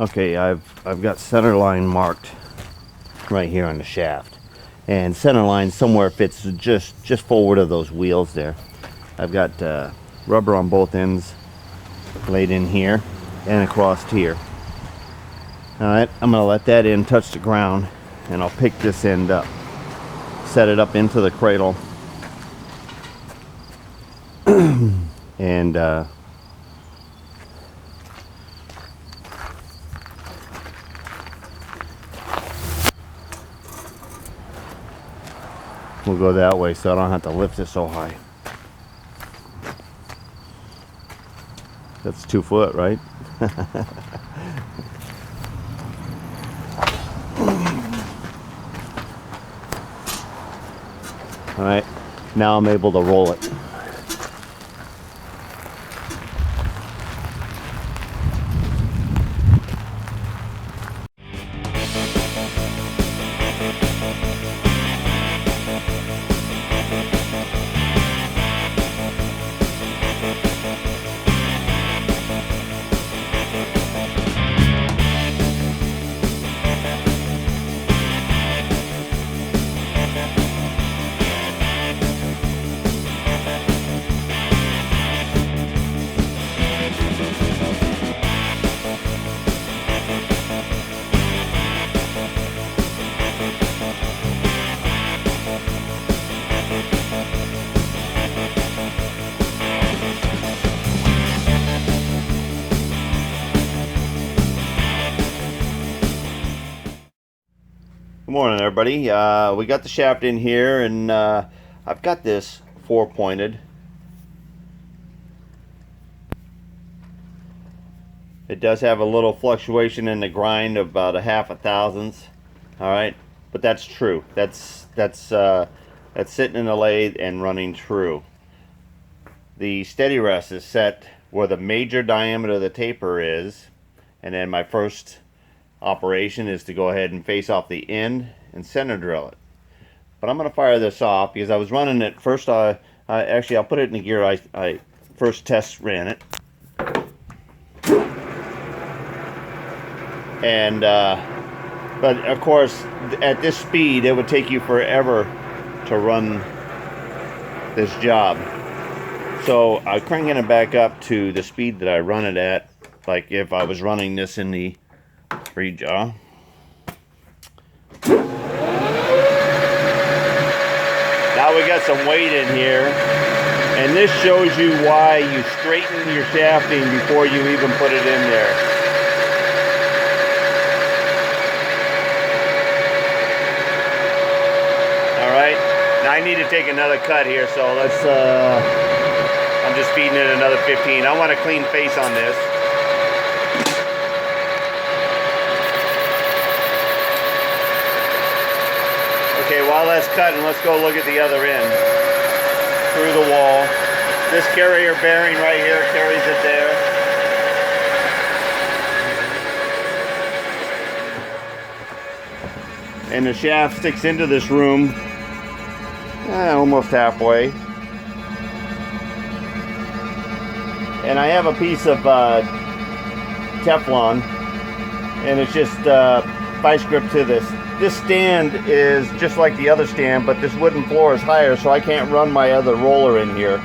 Okay, I've got center line marked right here on the shaft, and center line somewhere fits just forward of those wheels there. I've got rubber on both ends laid in here and across here. All right, I'm gonna let that end touch the ground, and I'll pick this end up, set it up into the cradle, and we'll go that way so I don't have to lift it so high. That's 2 foot, right? All right, now I'm able to roll it. Good morning, everybody. We got the shaft in here, and I've got this 4-pointed. It does have a little fluctuation in the grind of about 1/2 thousandths. All right, but that's true. That's sitting in the lathe and running true. The steady rest is set where the major diameter of the taper is, and then my first operation is to go ahead and face off the end and center drill it. But I'm going to fire this off because I was running it first. Actually, I'll put it in the gear I first test ran it, and but of course at this speed it would take you forever to run this job. So I'm cranking it back up to the speed that I run it at, like if I was running this in the free jaw. Now we got some weight in here, and this shows you why you straighten your shafting before you even put it in there. Alright, now I need to take another cut here, so let's I'm just feeding it another 15. I want a clean face on this. Okay, while that's cutting, let's go look at the other end. Through the wall. This carrier bearing right here carries it there. And the shaft sticks into this room almost halfway. And I have a piece of Teflon, and it's just vice grip to this. This stand is just like the other stand, but this wooden floor is higher, so I can't run my other roller in here.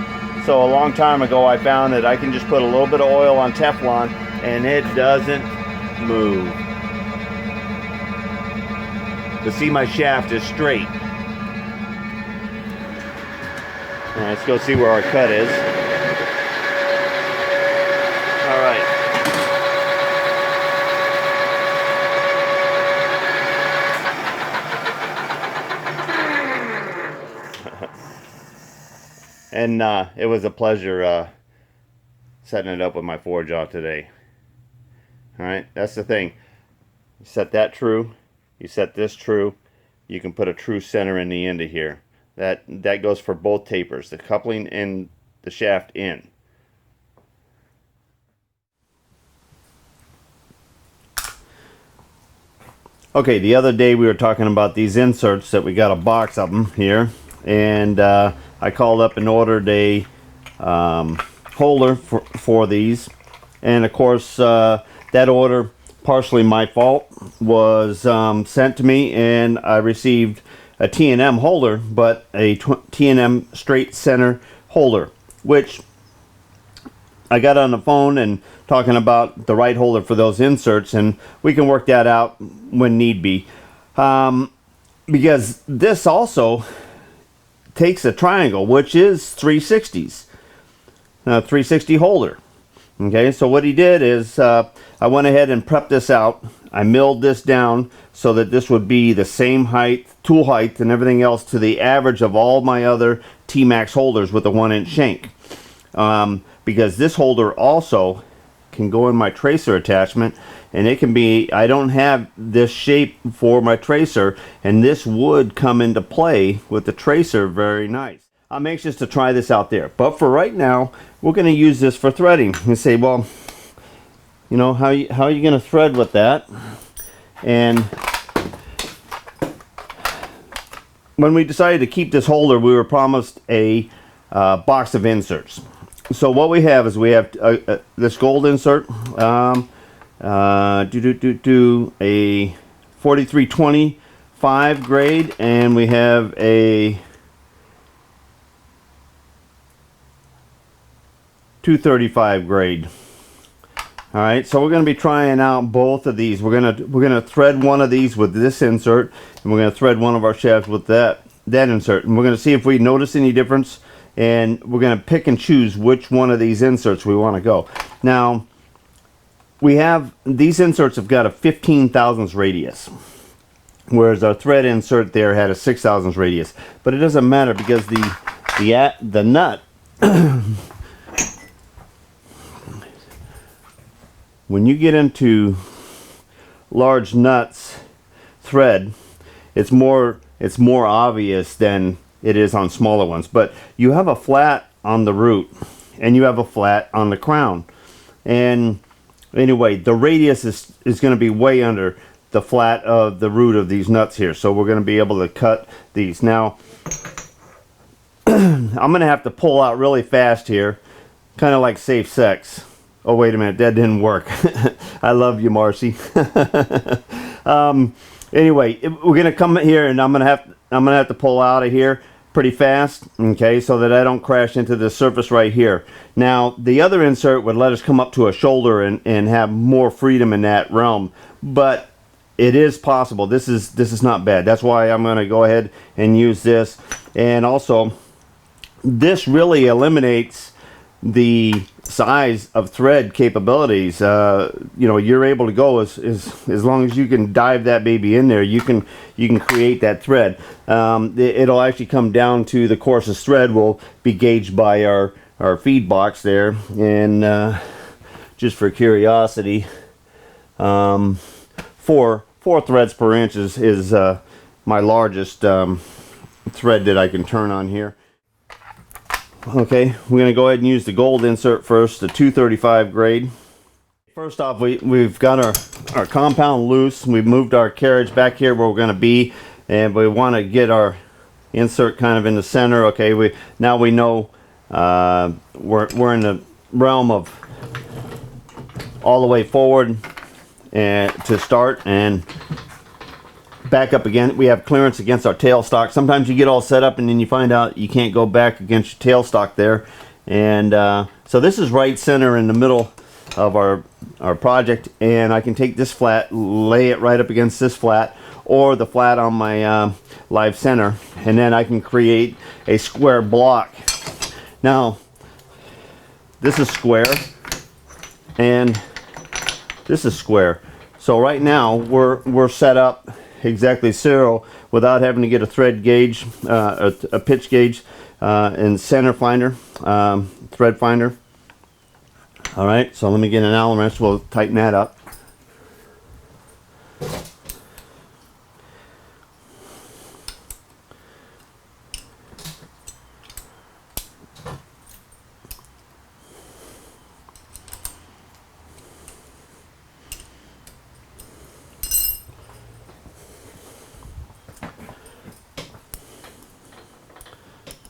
So a long time ago I found that I can just put a little bit of oil on Teflon and it doesn't move. But see, my shaft is straight. All right, let's go see where our cut is. All right. And it was a pleasure setting it up with my four-jaw today. Alright, that's the thing. You set that true, you set this true, you can put a true center in the end of here. That goes for both tapers, the coupling and the shaft in. Okay, the other day we were talking about these inserts that we got a box of them here, and I called up and ordered a holder for these, and of course that order partially my fault, was sent to me, and I received a T&M holder, but a T&M straight center holder, which I got on the phone and talking about the right holder for those inserts, and we can work that out when need be. Because this also takes a triangle, which is 360s, 360 holder. Okay, so what he did is I went ahead and prepped this out. I milled this down so that this would be the same height, tool height, and everything else to the average of all my other T-Max holders with a 1-inch shank. Because this holder also can go in my tracer attachment, and it can be, I don't have this shape for my tracer, and this would come into play with the tracer very nice. I'm anxious to try this out there, but for right now we're going to use this for threading. You say, well, you know, how are you going to thread with that? And when we decided to keep this holder, we were promised a box of inserts. So what we have is we have this gold insert, a 4325 grade, and we have a 235 grade. All right, so we're going to be trying out both of these. We're gonna thread one of these with this insert, and we're going to thread one of our shafts with that insert, and we're going to see if we notice any difference. And we're going to pick and choose which one of these inserts we want to go. Now, we have, these inserts have got a 15 thousandths radius, whereas our thread insert there had a 6 thousandths radius. But it doesn't matter, because the nut, when you get into large nuts thread, it's more obvious than it is on smaller ones. But you have a flat on the root and you have a flat on the crown, and anyway, the radius is going to be way under the flat of the root of these nuts here, so we're going to be able to cut these. Now I'm going to have to pull out really fast here, kind of like safe sex. Oh, wait a minute, that didn't work. I love you, Marcy. Anyway, we're going to come here, and I'm going to have to pull out of here pretty fast, okay, so that I don't crash into the surface right here. Now, the other insert would let us come up to a shoulder and have more freedom in that realm, but it is possible. This is not bad. That's why I'm going to go ahead and use this. And also, this really eliminates the size of thread capabilities. You know, you're able to go as long as you can dive that baby in there, you can create that thread. It'll actually come down to the coarsest thread will be gauged by our feed box there. And just for curiosity, 4 threads per inch is my largest thread that I can turn on here. Okay, we're going to go ahead and use the gold insert first, the 235 grade. First off, we've got our compound loose. We've moved our carriage back here where we're going to be, and we want to get our insert kind of in the center. Okay, now we know we're in the realm of all the way forward and to start, and back up again. We have clearance against our tailstock. Sometimes you get all set up and then you find out you can't go back against your tailstock there. And so this is right center in the middle of our project, and I can take this flat, lay it right up against this flat, or the flat on my live center, and then I can create a square block. Now, this is square, and this is square. So right now we're set up exactly 0 without having to get a thread gauge, a pitch gauge, and center finder, thread finder. All right, so let me get an Allen wrench. We'll tighten that up.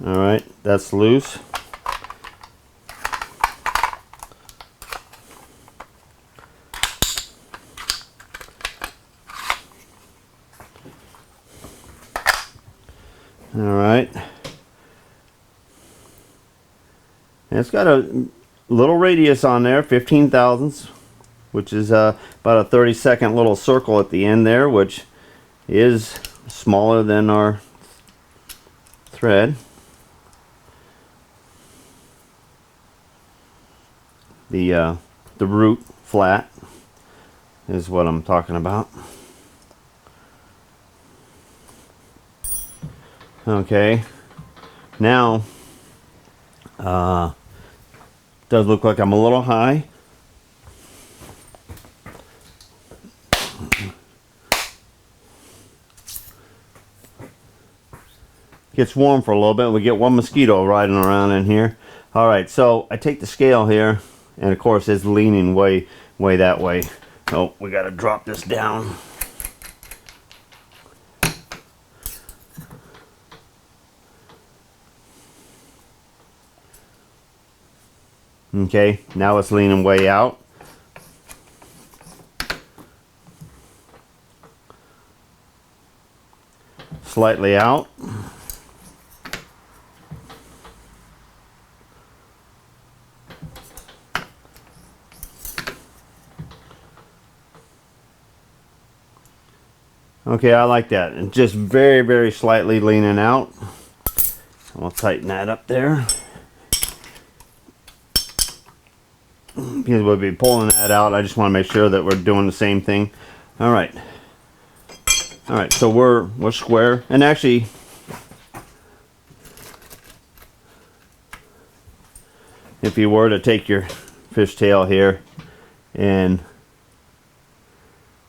All right, that's loose. All right. And it's got a little radius on there, 15 thousandths, which is about a 30-second little circle at the end there, which is smaller than our thread. The root flat is what I'm talking about. Okay, now does look like I'm a little high. Gets warm for a little bit. We get one mosquito riding around in here. All right, so I take the scale here, and of course it's leaning way that way. Oh, we got to drop this down. Okay, now it's leaning way out. Slightly out. Okay, I like that. And just very slightly leaning out. I'll tighten that up there. Because we'll be pulling that out. I just want to make sure that we're doing the same thing. All right. All right, so we're square. And actually, if you were to take your fishtail here, and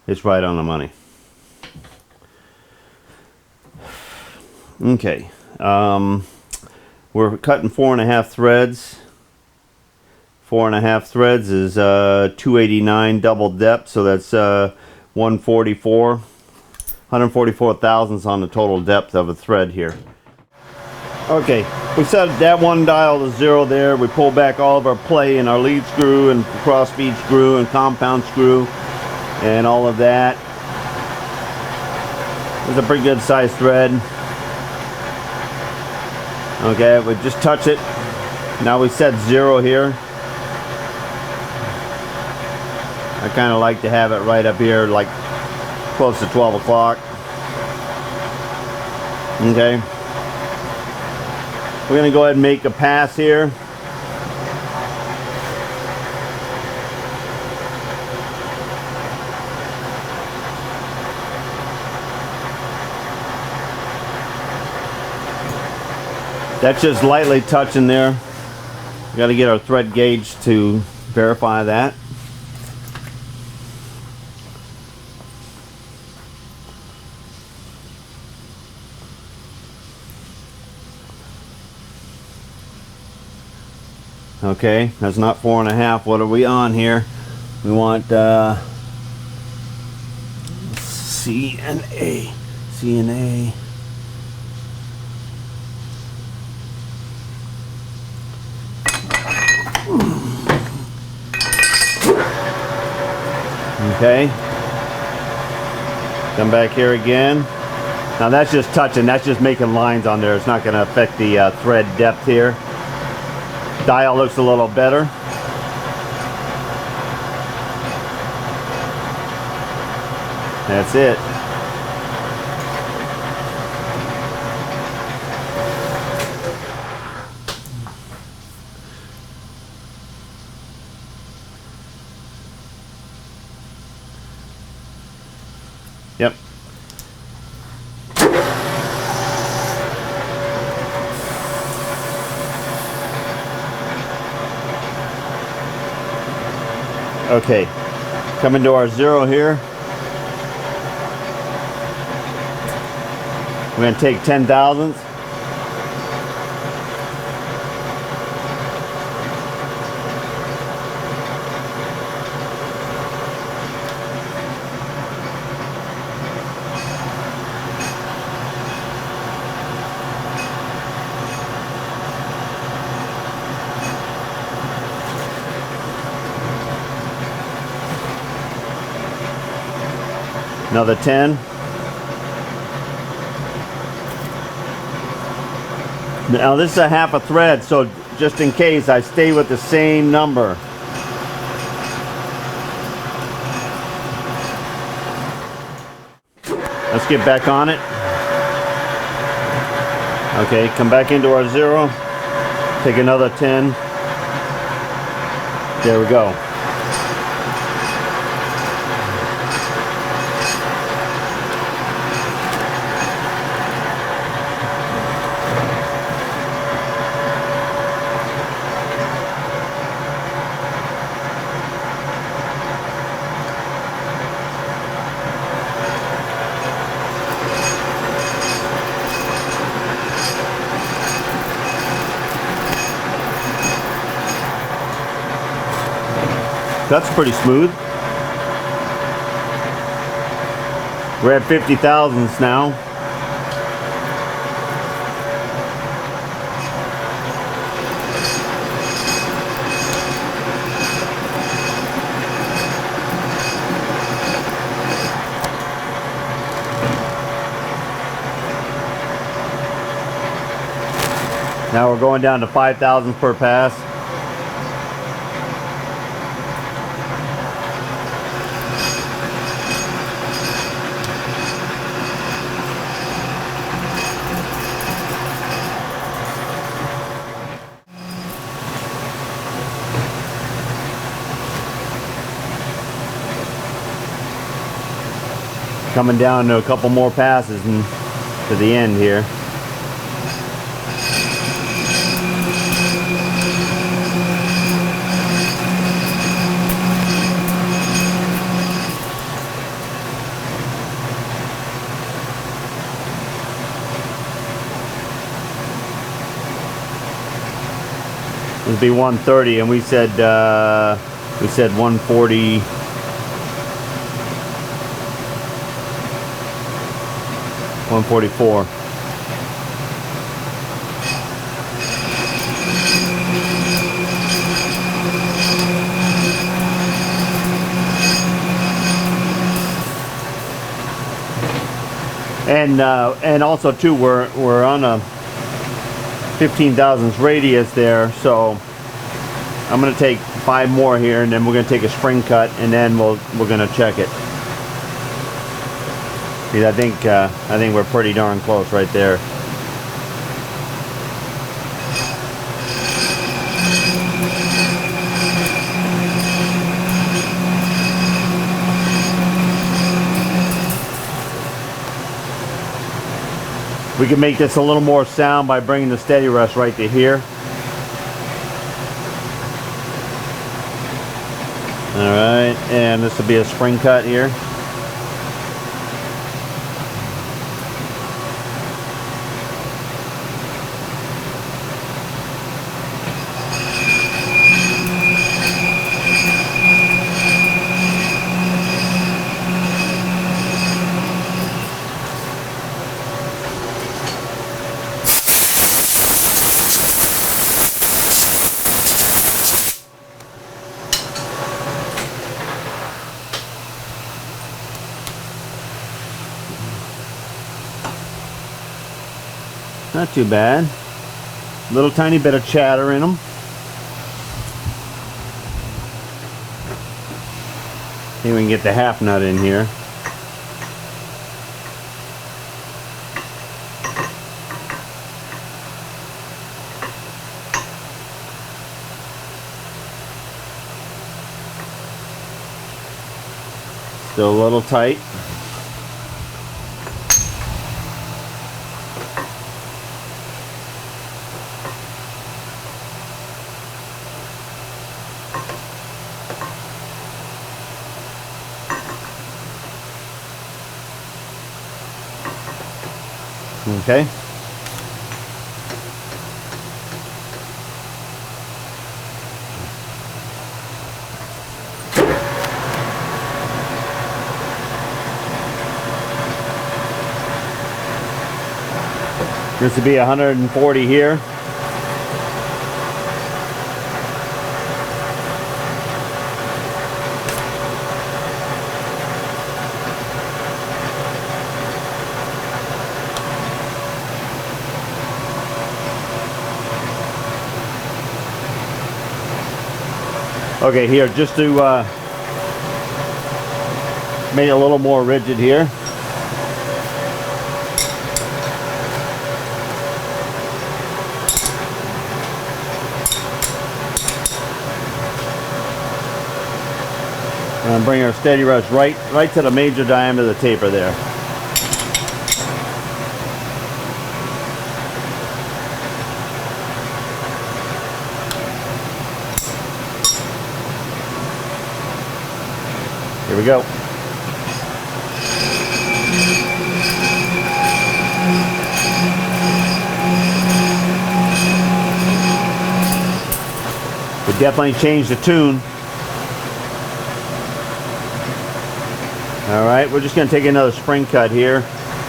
it's right on the money. Okay, we're cutting 4.5 threads. 4.5 threads is 289 double depth, so that's 144 thousandths on the total depth of a thread here. Okay, we set that one dial to 0 there. We pull back all of our play and our lead screw and cross feed screw and compound screw and all of that. It's a pretty good sized thread. Okay, we just touch it. Now we set 0 here. I kind of like to have it right up here, like close to 12 o'clock. Okay. We're going to go ahead and make a pass here. That's just lightly touching there. We got to get our thread gauge to verify that. Okay, that's not 4.5. What are we on here? We want C and A. C and A. Okay. Come back here again. Now that's just touching. That's just making lines on there. It's not going to affect the thread depth here. Dial looks a little better. That's it. Yep. Okay, coming to our 0 here. We're going to take 10 thousandths. Another 10. Now this is a half a thread, so just in case, I stay with the same number. Let's get back on it. Okay, come back into our 0. Take another 10. There we go. That's pretty smooth. We're at 50 thousandths now. Now we're going down to 5 thousandths per pass. Coming down to a couple more passes and to the end here. This would be 130, and we said 140. 144. And also too, we're on a 15 thousandths radius there, so I'm going to take 5 more here, and then we're going to take a spring cut, and then we're going to check it. See, I think we're pretty darn close right there. We can make this a little more sound by bringing the steady rest right to here. All right, and this will be a spring cut here. Not too bad. Little tiny bit of chatter in them. See if we can get the half nut in here. Still a little tight. Okay. This would be 140 here. Okay, here, just to make it a little more rigid here. And bring our steady rush right to the major diameter of the taper there. Here we go. We definitely changed the tune. All right, we're just going to take another spring cut here,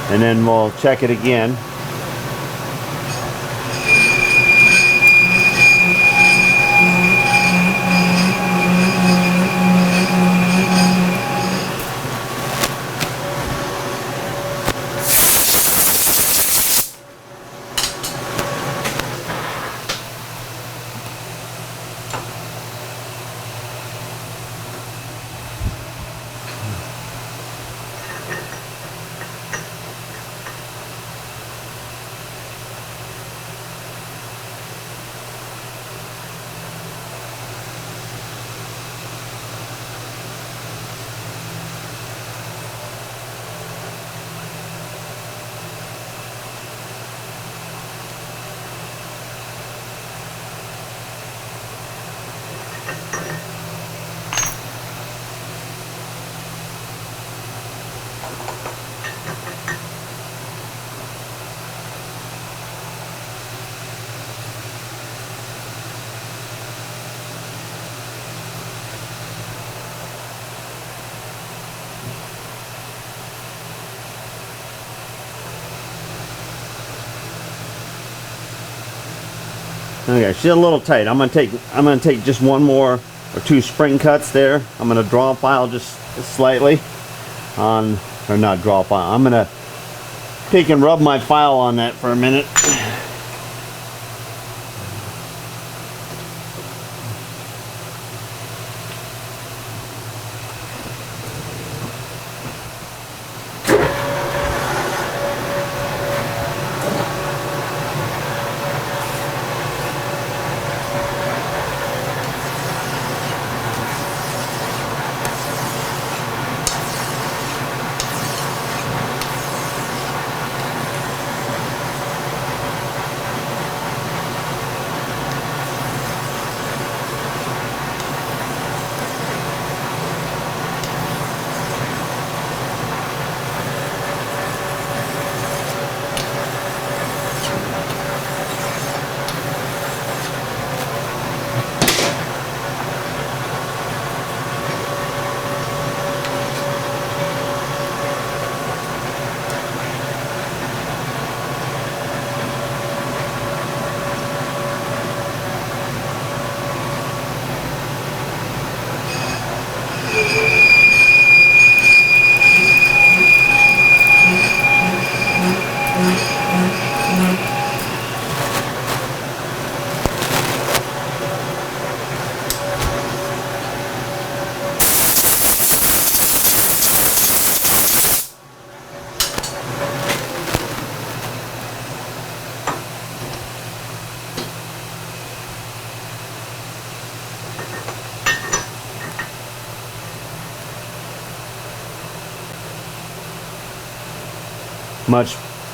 and then we'll check it again. Okay, she's a little tight. I'm gonna take just one more or two spring cuts there. I'm gonna draw a file just slightly on, or not draw a file. I'm gonna take and rub my file on that for a minute.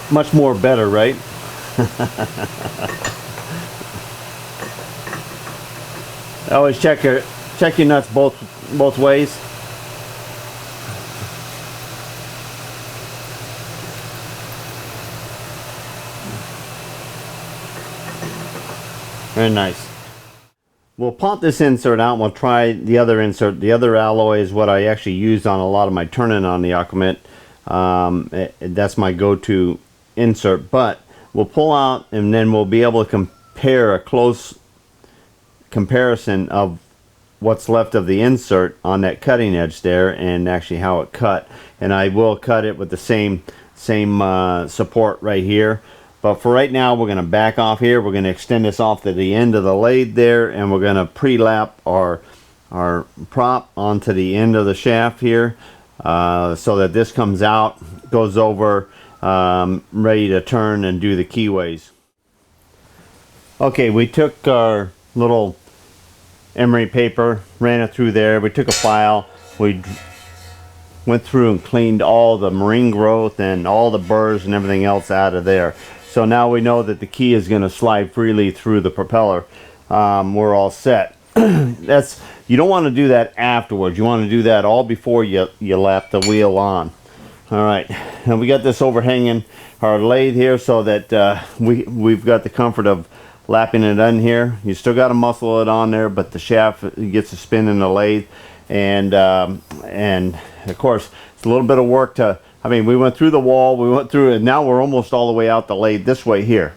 Much more better, right? Always check your nuts both ways. Very nice. We'll pop this insert out and we'll try the other insert. The other alloy is what I actually used on a lot of my turning on the Aquamint. That's my go-to insert, but we'll pull out and then we'll be able to compare a close comparison of what's left of the insert on that cutting edge there and actually how it cut. And I will cut it with the same support right here. But for right now, we're going to back off here. We're going to extend this off to the end of the lathe there, and we're going to pre-lap our our prop onto the end of the shaft here, so that this comes out, goes over, ready to turn and do the keyways. Okay, we took our little emery paper, ran it through there, we took a file, we went through and cleaned all the marine growth and all the burrs and everything else out of there. So now we know that the key is going to slide freely through the propeller. We're all set. You don't want to do that afterwards. You want to do that all before you lap the wheel on. All right, and we got this overhanging our lathe here so that we've got the comfort of lapping it in here. You still got to muscle it on there, but the shaft gets to spin in the lathe, and of course it's a little bit of work to. I mean, we went through the wall, we went through it, and now we're almost all the way out the lathe this way here,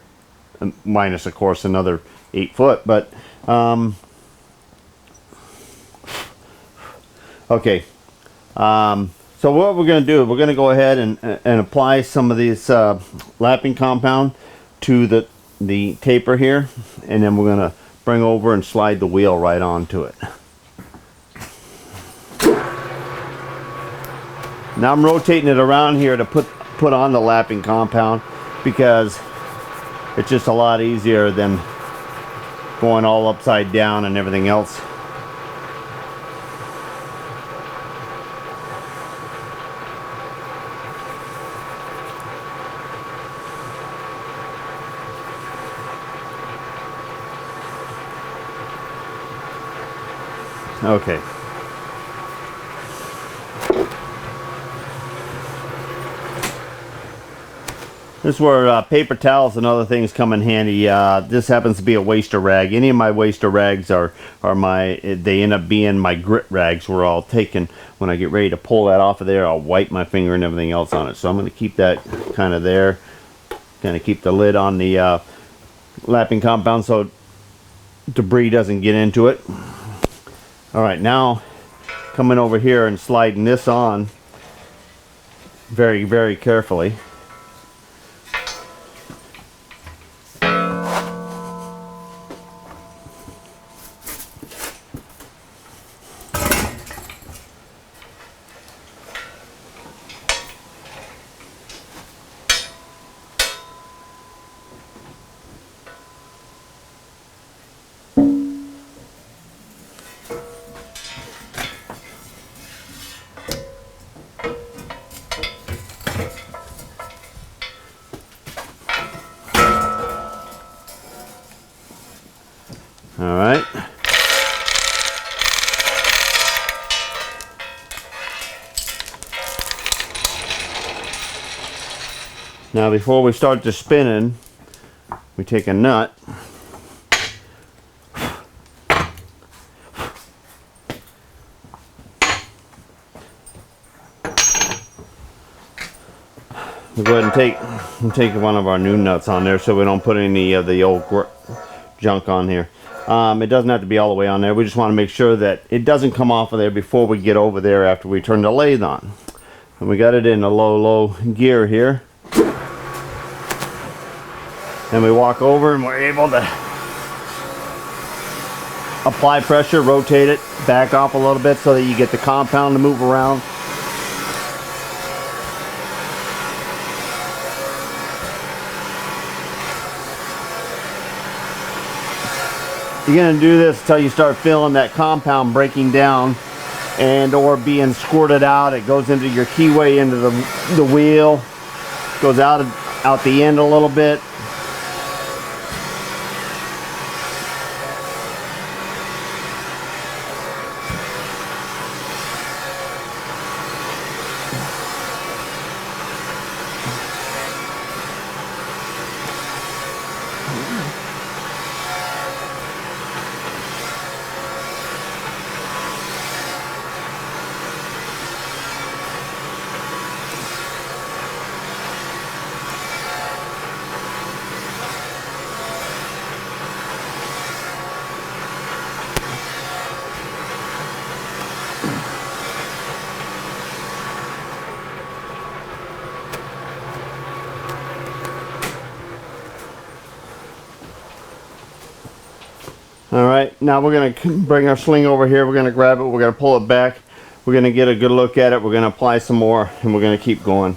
minus of course another 8 foot, but okay. So what we're going to do, we're going to go ahead and apply some of this lapping compound to the taper here, and then we're going to bring over and slide the wheel right onto it. Now I'm rotating it around here to put on the lapping compound, because it's just a lot easier than going all upside down and everything else. Okay. This is where paper towels and other things come in handy. This happens to be a waster rag. Any of my waster rags are they end up being my grit rags, where I'll take, and when I get ready to pull that off of there, I'll wipe my finger and everything else on it. So I'm going to keep that kind of there. Going to keep the lid on the lapping compound so debris doesn't get into it. All right, now coming over here and sliding this on very, very carefully. All right. Now before we start the spinning, we take a nut. We'll go ahead and take one of our new nuts on there so we don't put any of the old junk on here. It doesn't have to be all the way on there. We just want to make sure that it doesn't come off of there before we get over there after we turn the lathe on. And we got it in a low gear here. And we walk over and we're able to apply pressure, rotate it, back off a little bit so that you get the compound to move around. You're going to do this until you start feeling that compound breaking down and or being squirted out. It goes into your keyway, into the wheel, goes out the end a little bit. All right, now we're going to bring our sling over here. We're going to grab it. We're going to pull it back. We're going to get a good look at it. We're going to apply some more, and we're going to keep going.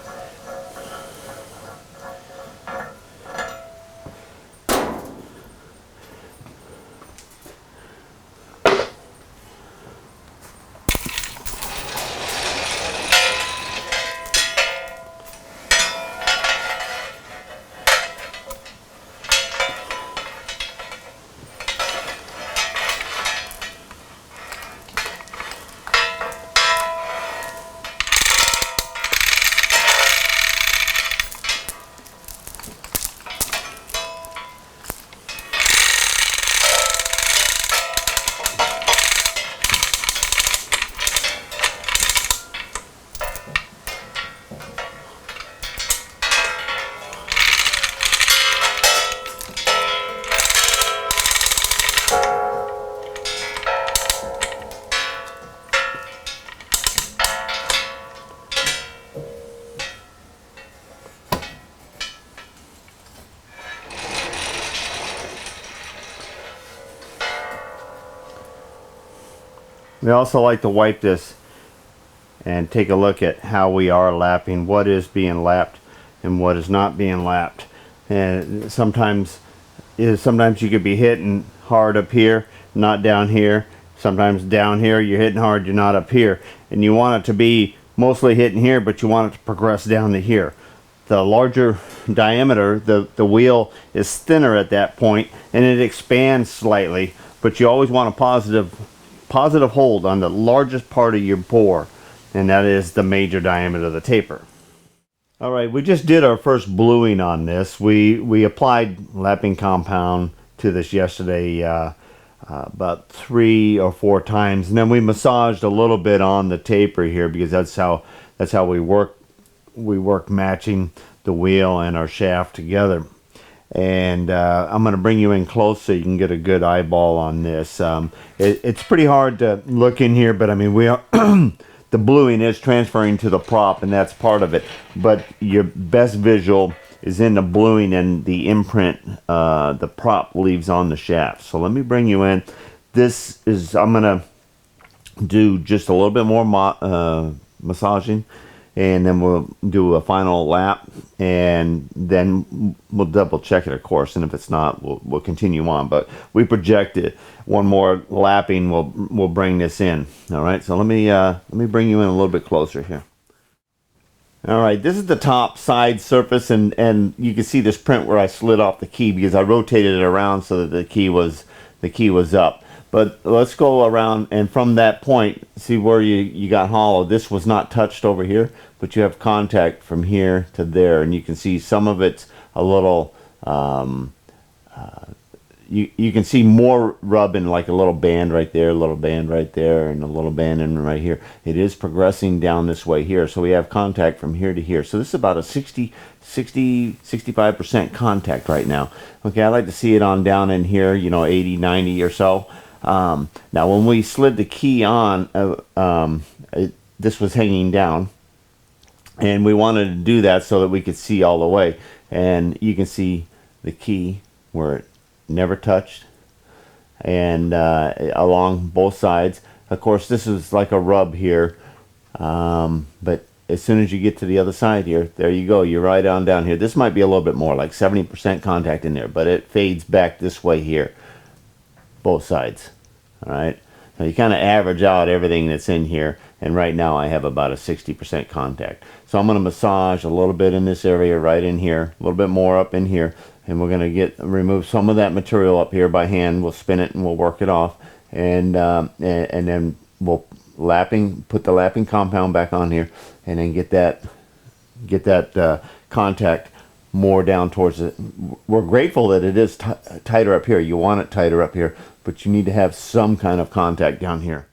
We also like to wipe this and take a look at how we are lapping, what is being lapped and what is not being lapped. And sometimes you could be hitting hard up here, not down here. Sometimes down here you're hitting hard, you're not up here. And you want it to be mostly hitting here, but you want it to progress down to here. The larger diameter, the wheel is thinner at that point and it expands slightly, but you always want a positive hold on the largest part of your bore, and that is the major diameter of the taper. All right, we just did our first bluing on this. We applied lapping compound to this yesterday about 3 or 4 times, and then we massaged a little bit on the taper here because that's how we work matching the wheel and our shaft together. And I'm going to bring you in close so you can get a good eyeball on this. It's pretty hard to look in here, but I mean, we are the bluing is transferring to the prop, and that's part of it. But your best visual is in the bluing and the imprint the prop leaves on the shaft. So let me bring you in. I'm going to do just a little bit more massaging, and then we'll do a final lap, and then we'll double check it, of course, and if it's not, we'll continue on. But we projected one more lapping, we'll bring this in. All right, so let me bring you in a little bit closer here. All right, this is the top side surface, and you can see this print where I slid off the key because I rotated it around so that the key was up. But let's go around, and from that point, see where you got hollow. This was not touched over here, but you have contact from here to there, and you can see some of it's a little, you can see more rubbing, like a little band right there, a little band right there, and a little band in right here. It is progressing down this way here, so we have contact from here to here. So this is about a 65% contact right now. Okay, I like to see it on down in here, 80, 90 or so. Now when we slid the key on, this was hanging down, and we wanted to do that so that we could see all the way, and you can see the key where it never touched, and along both sides. Of course, this is like a rub here, but as soon as you get to the other side here, there you go, you're right on down here. This might be a little bit more, like 70% contact in there, but it fades back this way here, both sides. All right, so you kind of average out everything that's in here, and right now I have about a 60% contact. So I'm going to massage a little bit in this area right in here, a little bit more up in here, and we're going to remove some of that material up here by hand. We'll spin it and we'll work it off, and then we'll put the lapping compound back on here, and then get that contact more down towards it. We're grateful that it is tighter up here. You want it tighter up here, but you need to have some kind of contact down here.